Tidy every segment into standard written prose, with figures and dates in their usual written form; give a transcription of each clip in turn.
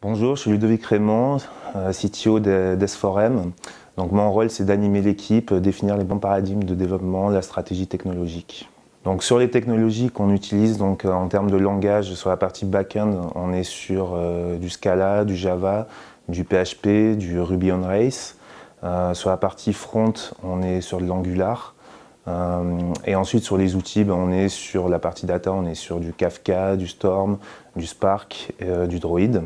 Bonjour, je suis Ludovic Raymond, CTO d'S4M. Donc mon rôle, c'est d'animer l'équipe, définir les bons paradigmes de développement, la stratégie technologique. Donc sur les technologies qu'on utilise, donc en termes de langage, sur la partie back-end, on est sur du Scala, du Java, du PHP, du Ruby on Rails. Sur la partie front, on est sur de l'Angular. Et ensuite sur les outils, on est sur la partie data, on est sur du Kafka, du Storm, du Spark, du Droid.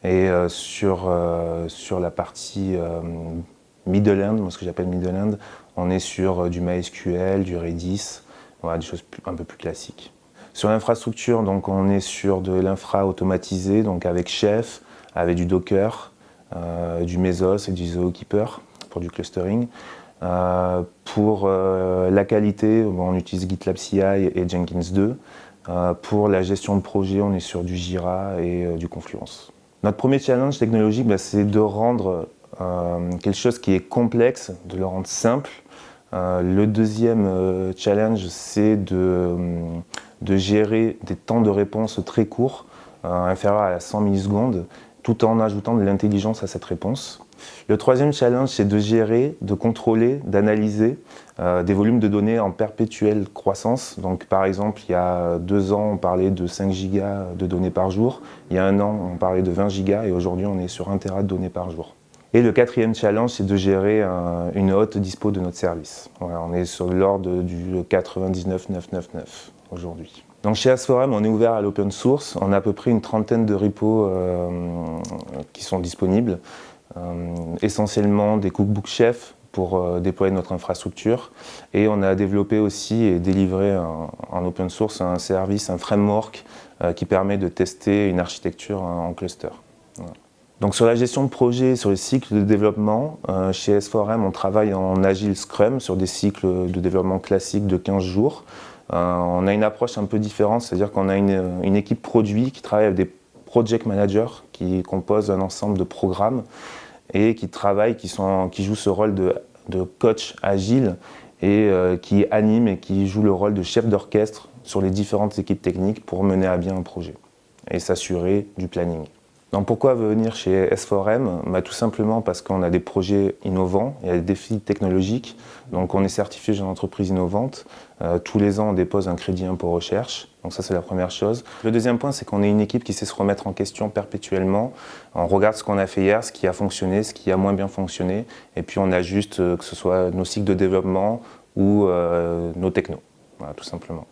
Et sur la partie middle end, moi ce que j'appelle middle end, on est sur du MySQL, du Redis, voilà, des choses un peu plus classiques. Sur l'infrastructure, donc on est sur de l'infra automatisé, donc avec Chef, avec du Docker, du Mesos et du Zookeeper pour du clustering. Pour la qualité, on utilise GitLab CI et Jenkins 2. Pour la gestion de projet, on est sur du Jira et du Confluence. Notre premier challenge technologique, c'est de rendre quelque chose qui est complexe, de le rendre simple. Le deuxième challenge, c'est de gérer des temps de réponse très courts, inférieurs à 100 millisecondes, tout en ajoutant de l'intelligence à cette réponse. Le troisième challenge, c'est de gérer, de contrôler, d'analyser des volumes de données en perpétuelle croissance. Donc, par exemple, il y a 2 ans, on parlait de 5 gigas de données par jour. Il y a 1 an, on parlait de 20 gigas et aujourd'hui, on est sur 1 Tera de données par jour. Et le quatrième challenge, c'est de gérer une haute dispo de notre service. Voilà, on est sur l'ordre du 99,999 aujourd'hui. Donc chez S4M, on est ouvert à l'open source. On a à peu près une trentaine de repos qui sont disponibles. Essentiellement des cookbooks chefs pour déployer notre infrastructure. Et on a développé aussi et délivré en open source un service, un framework qui permet de tester une architecture en cluster. Voilà. Donc sur la gestion de projet, sur les cycles de développement, chez S4M, on travaille en Agile Scrum sur des cycles de développement classiques de 15 jours. On a une approche un peu différente, c'est-à-dire qu'on a une équipe produit qui travaille avec des project managers qui composent un ensemble de programmes et qui travaillent, qui jouent ce rôle de coach agile et qui animent et qui jouent le rôle de chef d'orchestre sur les différentes équipes techniques pour mener à bien un projet et s'assurer du planning. Donc pourquoi venir chez S4M? Tout simplement parce qu'on a des projets innovants, il y a des défis technologiques, donc on est certifié jeune entreprise innovante. Tous les ans on dépose un crédit impôt recherche, donc ça c'est la première chose. Le deuxième point, c'est qu'on est une équipe qui sait se remettre en question perpétuellement. On regarde ce qu'on a fait hier, ce qui a fonctionné, ce qui a moins bien fonctionné, et puis on ajuste que ce soit nos cycles de développement ou nos technos, voilà, tout simplement.